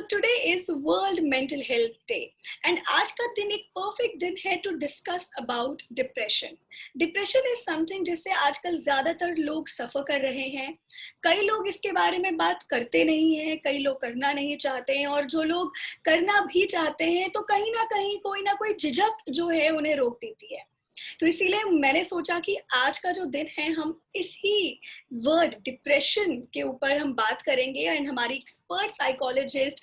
today is World Mental Health Day and आज का दिन एक परफेक्ट दिन है to discuss about depression. Depression is something जिससे आजकल ज़्यादातर लोग सफ़र कर रहे हैं. कई लोग इसके बारे में बात करते नहीं हैं, कई लोग करना नहीं चाहते हैं और जो लोग करना भी चाहते हैं तो कहीं ना कोई झिझक जो है उन्हें रोक देती है. तो इसीलिए मैंने सोचा कि आज का जो दिन है हम इसी वर्ड डिप्रेशन के ऊपर हम बात करेंगे एंड हमारी एक्सपर्ट साइकोलॉजिस्ट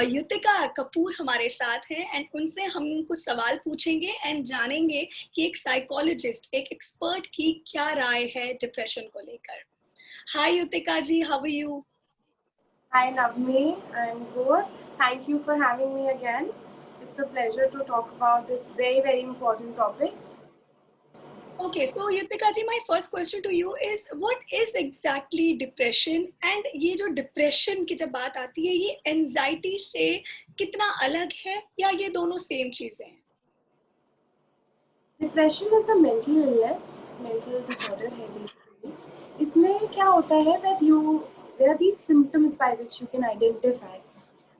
युतिका कपूर हमारे साथ हैं एंड उनसे हम कुछ सवाल पूछेंगे एंड जानेंगे कि एक साइकोलॉजिस्ट एक एक्सपर्ट की क्या राय है डिप्रेशन को लेकर. Hi Yutika ji, how are you? Hi Navni, I'm good. Thank you for having me again. It's a pleasure to talk about this very important topic. Okay, so Yutika ji, my first question to you is what is exactly depression and ये जो depression की जब बात आती है ये anxiety से कितना अलग है या ये दोनों same चीजें हैं? Depression is a mental illness, mental disorder है basically. इसमें क्या होता है that there are these symptoms by which you can identify.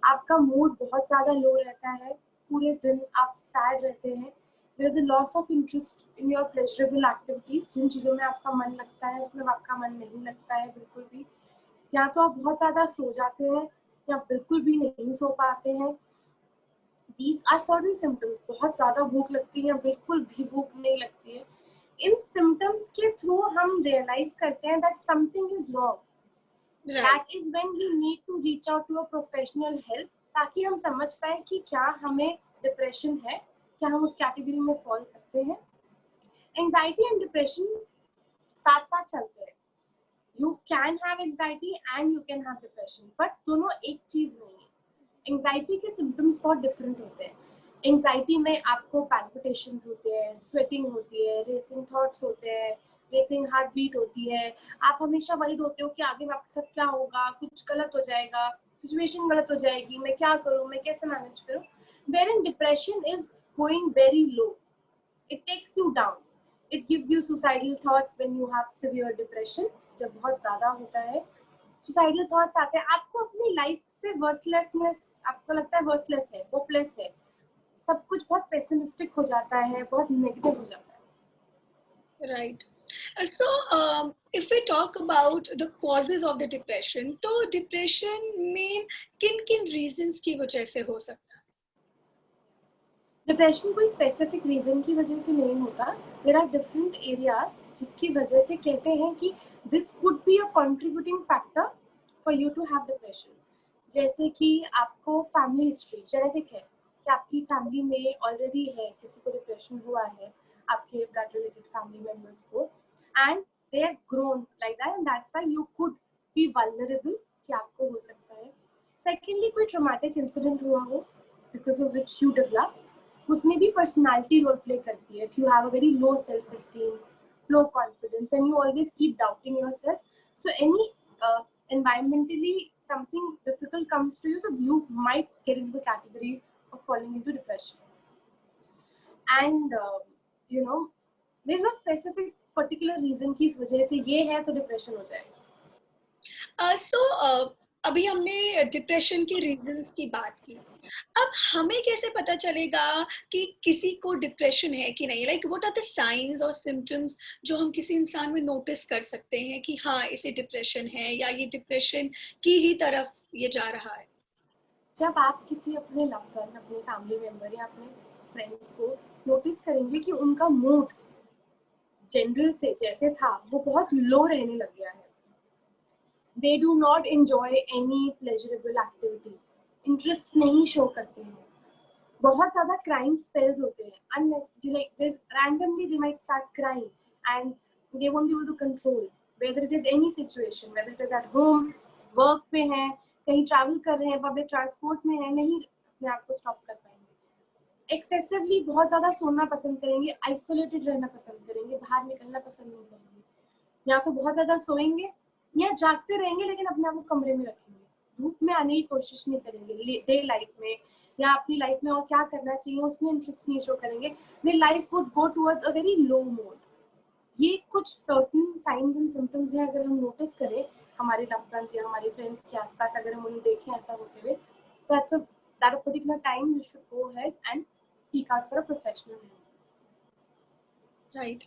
आपका mood बहुत ज़्यादा low रहता है, पूरे दिन आप sad रहते हैं. There is a loss of interest in your pleasurable activities. जिन चीज़ों में आपका मन लगता है उसमें आपका मन नहीं लगता है बिल्कुल भी. या तो आप बहुत ज़्यादा सो जाते हैं या बिल्कुल भी नहीं सो पाते हैं. These are certain symptoms. बहुत ज़्यादा भूख लगती है, बिल्कुल भी भूख नहीं लगती है. इन symptoms के through हम realize करते हैं that something is wrong. Right. That is when we need to reach out to a professional help ताकि हम समझ पाए कि क्या हमें depression है, क्या हम उस कैटेगरी में फॉल करते हैं. एंजाइटी एंड डिप्रेशन साथ साथ चलते हैं. You can have anxiety and you can have depression, but दोनों एक चीज नहीं है. एंजाइटी के सिम्टम्स बहुत डिफरेंट होते हैं. एंजाइटी में आपको पैल्पिटेशंस होते हैं, स्वेटिंग होती है, रेसिंग थॉट्स होते हैं, रेसिंग हार्ट बीट होती है. आप हमेशा वरीड होते हो कि आगे में आपके साथ क्या होगा, कुछ गलत हो जाएगा, सिचुएशन गलत हो जाएगी, मैं क्या करूँ, मैं कैसे मैनेज करूँ. Wherein depression is going very low. It takes you down. It gives you suicidal thoughts when you have severe depression. जब बहुत ज़्यादा होता है, suicidal thoughts आते हैं. आपको अपनी लाइफ से worthlessness, आपको लगता है worthless है, hopeless है. सब कुछ बहुत pessimistic हो जाता है, बहुत negative हो जाता है. Right. So, if we talk about the causes of the depression, तो depression में किन reasons की वजह से हो सकता है? डिप्रेशन कोई स्पेसिफिक रीजन की वजह से नहीं होता. देयर आर डिफरेंट एरियाज जिसकी वजह से कहते हैं कि this could be a contributing factor for you to have depression. जैसे कि आपको फैमिली हिस्ट्री, जेनेटिक है कि आपकी फैमिली में ऑलरेडी है, किसी को डिप्रेशन हुआ है, आपके ब्लड रिलेटेड फैमिली मेंबर्स को, and they have grown like that and that's why you could be vulnerable कि आपको हो सकता है. सेकेंडली, कोई ट्रॉमेटिक इंसिडेंट हुआ हो because of which you develop, उसमें भी पर्सनालिटी रोल प्ले करती है. If you have a very low self esteem, low confidence and you always keep doubting yourself, so any environmentally something difficult comes to you, so you might get into the category of falling into depression. And you know, there's no specific particular reason कि इस वजह से ये है तो depression हो जाएगा. So अभी हमने डिप्रेशन की रीजंस की बात की. अब हमें कैसे पता चलेगा कि किसी को डिप्रेशन है कि नहीं? Like what are the science और सिम्टम्स जो हम किसी इंसान में नोटिस कर सकते हैं कि हाँ इसे डिप्रेशन है या ये डिप्रेशन की ही तरफ ये जा रहा है. जब आप किसी अपने लव्ड वन, अपने फैमिली मेंबर या अपने फ्रेंड्स को नोटिस करेंगे कि उनका मूड जनरल से जैसे था वो बहुत लो रहने लग गया है. They do not enjoy any pleasurable activity. Interest नहीं शो करते हैं. बहुत ज़्यादा क्राइम स्पेल्स होते हैं. Unnecessary, randomly they might start crying and they won't be able to control. Whether it is any situation, whether it is at home, work पे हैं, कहीं ट्रैवल कर रहे हैं, पब्लिक ट्रांसपोर्ट में हैं, नहीं अपने आप को स्टॉप कर पाएंगे. एक्सेसिवली बहुत ज़्यादा सोना पसंद करेंगे, आइसोलेटेड रहना पसंद करेंगे, बाहर निकलना पसंद नहीं करेंगे. या तो बहुत ज़्यादा सोएंगे या जागते रहेंगे लेकिन अपने आप को कमरे में रखेंगे, धूप में आने की कोशिश नहीं करेंगे. डे लाइफ में या अपनी लाइफ में और क्या करना चाहिए उसमें इंटरेस्ट नहीं शो करेंगे. Their life would go towards a very low mode. ये कुछ सर्टेन साइंस एंड सिम्टम्स हैं. अगर हम नोटिस करें हमारे लव्ड वंस या हमारे फ्रेंड्स के आसपास, अगर हम उन्हें देखें ऐसा होते हुए, that a particular time you should go ahead and seek out for a professional help. Right.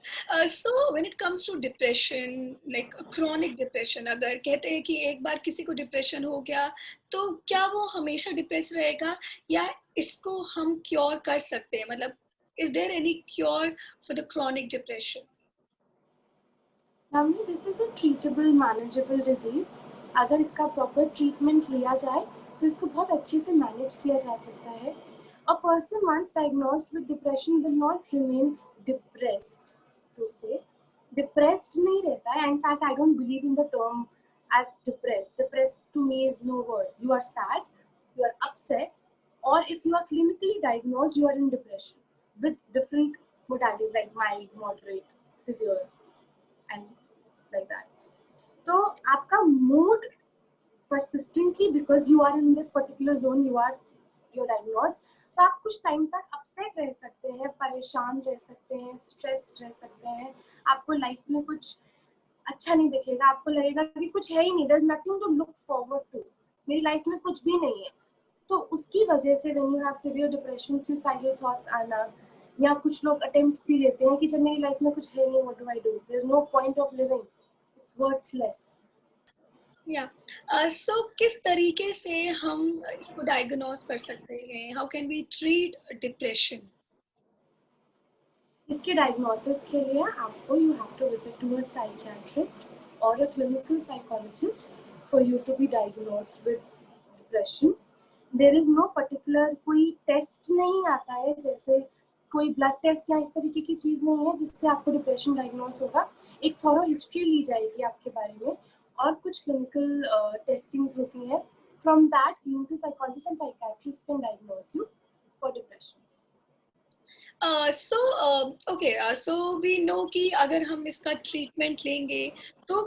So when it comes to depression, like chronic depression, अगर कहते हैं कि एक बार किसी को डिप्रेशन हो गया तो क्या वो हमेशा डिप्रेस रहेगा या इसको हम क्योर कर सकते हैं, मतलब is there any cure for the chronic depression? Now, this is a treatable, manageable disease. अगर इसका proper treatment लिया जाए तो इसको बहुत अच्छे से manage किया जा सकता है. A person once diagnosed with depression will not remain depressed. To say, depressed नहीं रहता है. In fact, I don't believe in the term as depressed. Depressed to me is no word. You are sad, you are upset, or if you are clinically diagnosed, you are in depression with different modalities like mild, moderate, severe, and like that. तो आपका mood persistently, because you are in this particular zone, you're diagnosed, तो आप कुछ time तक upset रह सकते हैं, परेशान रह सकते हैं, स्ट्रेस्ड रह सकते हैं, आपको लाइफ में कुछ अच्छा नहीं दिखेगा, आपको लगेगा कि कुछ है ही नहीं, there's nothing to look forward to, मेरी लाइफ में कुछ भी नहीं है. तो उसकी वजह से when you have severe depression, suicidal thoughts आना, या कुछ लोग अटेम्प्ट्स भी लेते हैं कि जब मेरी लाइफ में कुछ है नहीं, what do I do? There's no point of living. It's worthless. Yeah. So किस तरीके से हम इसको डायग्नोज कर सकते हैं? How can we treat depression? इसके डायग्नोसिस के लिए आपको you have to visit to a psychiatrist or a clinical psychologist for you to be diagnosed with depression. There is no particular कोई टेस्ट नहीं आता है, जैसे कोई ब्लड टेस्ट या इस तरीके की चीज़ नहीं है जिससे आपको डिप्रेशन डायग्नोस होगा. एक थॉरो हिस्ट्री ली जाएगी आपके बारे में और कुछ क्लिनिकल टेस्टिंग्स होती हैं. From that clinical psychologist and psychiatrist can diagnose you for depression. So we know कि अगर हम इसका ट्रीटमेंट लेंगे तो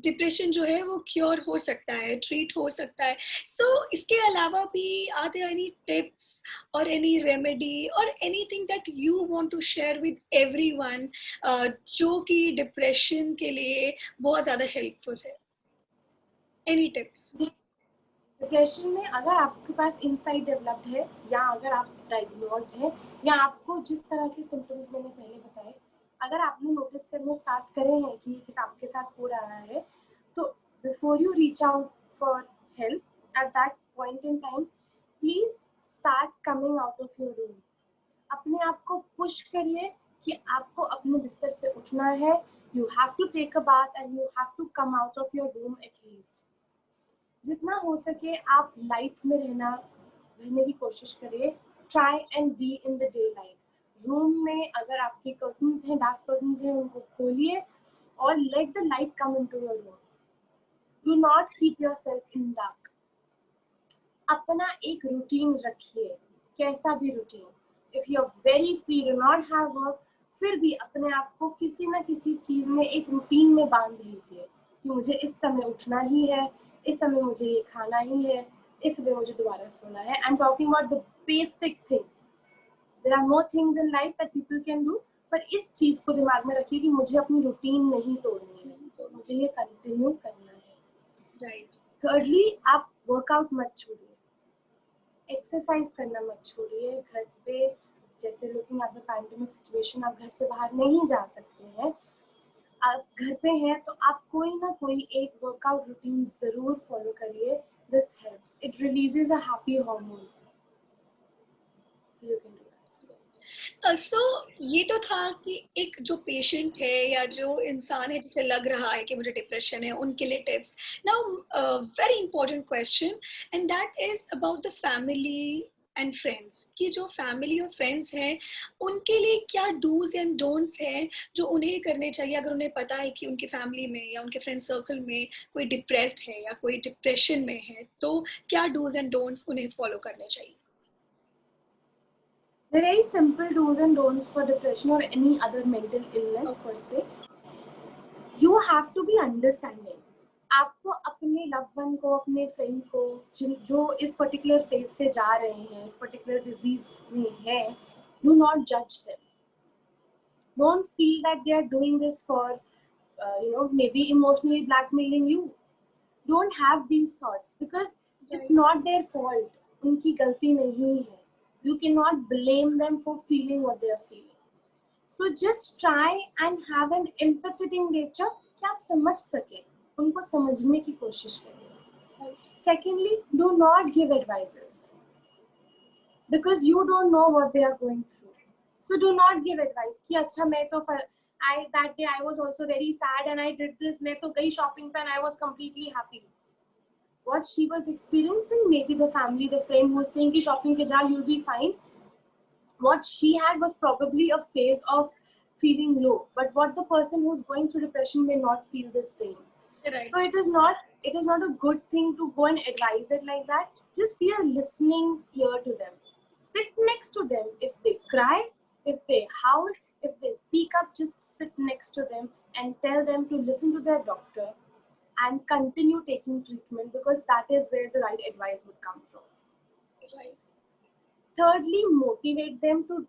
डिप्रेशन जो है वो क्योर हो सकता है, ट्रीट हो सकता है. सो इसके अलावा भी आर देयर एनी टिप्स और एनी रेमेडी और anything that you want to share with everyone जो कि डिप्रेशन के लिए बहुत ज़्यादा हेल्पफुल है? Any tips? डिप्रेशन में अगर आपके पास इंसाइट डेवलप्ड है या अगर आप डायग्नोज्ड हैं या आपको जिस तरह के सिम्टम्स मैंने पहले बताए, अगर आपने नोटिस करने स्टार्ट करे हैं कि आपके साथ हो रहा है, तो before you reach out for help at that point in time, please start coming out of your room. अपने आप को पुश करिए कि आपको अपने बिस्तर से उठना है. You have to take a bath and you have to come out of your room at least. जितना हो सके आप लाइट में रहने की कोशिश करिए. Try and be in the day light. Room में अगर आपके कर्टन्स हैं, डार्क कर्टन्स हैं, उनको खोलिए और let the light come into your room. Do not keep yourself in dark. अपना एक रूटीन रखिए, कैसा भी routine. If you are very free, do not have work, फिर भी अपने आप को किसी ना किसी चीज में एक रूटीन में बांध लीजिए कि मुझे इस समय उठना ही है, इस समय मुझे ये खाना ही है, इस समय मुझे दोबारा सोना है. I am talking about the basic thing. There are more things in life that people can do, पर इस चीज को दिमाग में रखिए कि मुझे अपनी रूटीन नहीं तोड़नी है, तो मुझे ये कंटिन्यू करना है. राइट. थर्डली, आप वर्कआउट मत छोड़िए, एक्सरसाइज करना मत छोड़िए. घर पे जैसे looking at the pandemic situation, आप घर से बाहर नहीं जा सकते हैं, आप घर पे हैं तो आप कोई ना कोई एक वर्कआउट रूटीन जरूर फॉलो करिए. This helps. It releases a happy hormone, so you can do that. So ये तो था कि एक जो पेशेंट है या जो इंसान है जिसे लग रहा है कि मुझे डिप्रेशन है, उनके लिए tips. Now very important question and that is about the family and friends. कि जो फैमिली और फ्रेंड्स हैं उनके लिए क्या डूज एंड डोंट्स हैं जो उन्हें करने चाहिए अगर उन्हें पता है कि उनकी फैमिली में या उनके फ्रेंड सर्कल में कोई डिप्रेस्ड है या कोई डिप्रेशन में है, तो क्या डूज एंड डोंट्स उन्हें फॉलो करने चाहिए? The very simple do's and don'ts for depression or any other mental illness per se. You have to be understanding. आपको अपने लव्ड वन को, अपने फ्रेंड को जो इस पर्टिकुलर फेज से जा रहे हैं, इस पर्टिकुलर डिजीज में है, do not judge them. Don't feel that they are doing this for maybe emotionally blackmailing you. Don't have these thoughts because it's not their fault. उनकी गलती नहीं है. You cannot blame them for feeling what they are feeling. So just try and have an empathetic nature कि आप समझ सके, उनको समझने की कोशिश करें. Secondly, do not give advices because you don't know what they are going through. So do not give advice कि अच्छा मैं तो that day I was also very sad and I did this, मैं तो गई shopping पे and I was completely happy. What she was experiencing, maybe the family, the friend who was saying कि shopping के जा, you'll be fine. What she had was probably a phase of feeling low, but what the person who's going through depression may not feel the same. Right. So it is not a good thing to go and advise it like that. Just be a listening ear to them. Sit next to them. If they cry, if they howl, if they speak up, just sit next to them and tell them to listen to their doctor and continue taking treatment, because that is where the right advice would come from. Right. Thirdly, motivate them to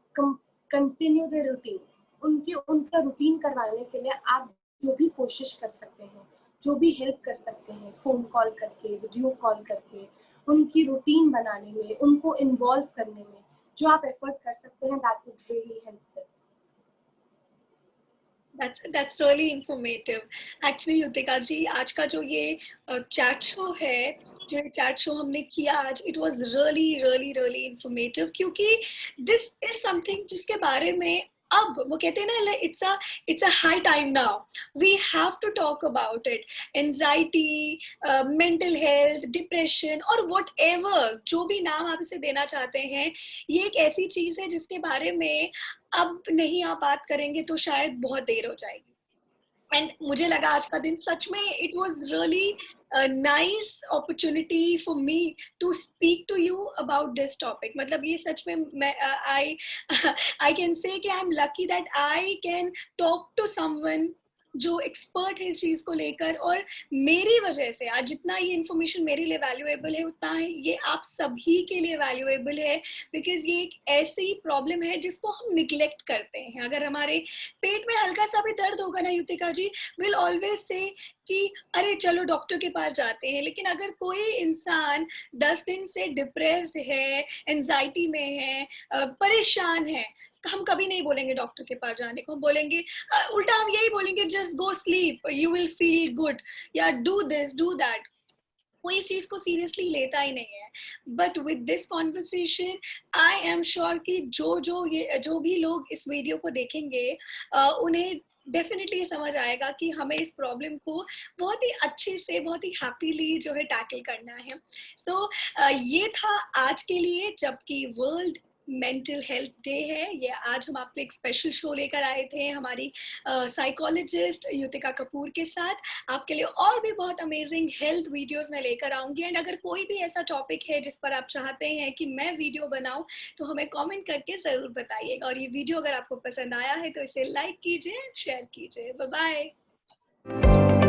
continue their routine. उनका routine करवाने के लिए आप जो भी कोशिश कर सकते हैं, जो भी हेल्प कर सकते हैं, फोन कॉल करके, वीडियो कॉल करके, उनकी रूटीन बनाने में, उनको इन्वॉल्व करने में जो आप एफर्ट कर सकते हैं, that would really help them. That's really informative. Actually, Yutika जी, आज का जो ये चैट शो है, जो ये चैट शो हमने किया आज, it was really informative, क्योंकि this is something जिसके बारे में अब वो कहते हैं ना, it's a high time now. We have to talk about it. Anxiety, mental health, depression और whatever जो भी नाम आप इसे देना चाहते हैं, ये एक ऐसी चीज है जिसके बारे में अब नहीं आप बात करेंगे तो शायद बहुत देर हो जाएगी. एंड मुझे लगा आज का दिन सच में it was really nice opportunity for me to speak to you about this topic. मतलब ये सच में मैं I can say कि I'm lucky that I can talk to someone जो एक्सपर्ट है इस चीज को लेकर, और मेरी वजह से आज जितना ये इन्फॉर्मेशन मेरे लिए वैल्यूएबल है, उतना ये आप सभी के लिए वैल्यूएबल है, बिकॉज ये एक ऐसी प्रॉब्लम है जिसको हम निग्लेक्ट करते हैं. अगर हमारे पेट में हल्का सा भी दर्द होगा ना युतिका जी, विल ऑलवेज से कि अरे चलो डॉक्टर के पास जाते हैं. लेकिन अगर कोई इंसान 10 दिन से डिप्रेस्ड है, एंजाइटी में है, परेशान है, हम कभी नहीं बोलेंगे डॉक्टर के पास जाने को. हम बोलेंगे उल्टा, हम यही बोलेंगे just go sleep, you will feel good, या डू दिस डू दैट. कोई इस चीज को सीरियसली लेता ही नहीं है. But with this conversation I am sure कि जो भी लोग इस वीडियो को देखेंगे उन्हें डेफिनेटली समझ आएगा कि हमें इस प्रॉब्लम को बहुत ही अच्छे से, बहुत ही हैप्पीली जो है टैकल करना है. सो ये था आज के लिए, जबकि वर्ल्ड मेंटल हेल्थ डे है. ये आज हम आपको एक स्पेशल शो लेकर आए थे हमारी साइकोलॉजिस्ट युतिका कपूर के साथ. आपके लिए और भी बहुत अमेजिंग हेल्थ वीडियोस मैं लेकर आऊंगी. एंड अगर कोई भी ऐसा टॉपिक है जिस पर आप चाहते हैं कि मैं वीडियो बनाऊं, तो हमें कमेंट करके जरूर बताइएगा. और ये वीडियो अगर आपको पसंद आया है तो इसे लाइक कीजिए, शेयर कीजिए. Bye bye.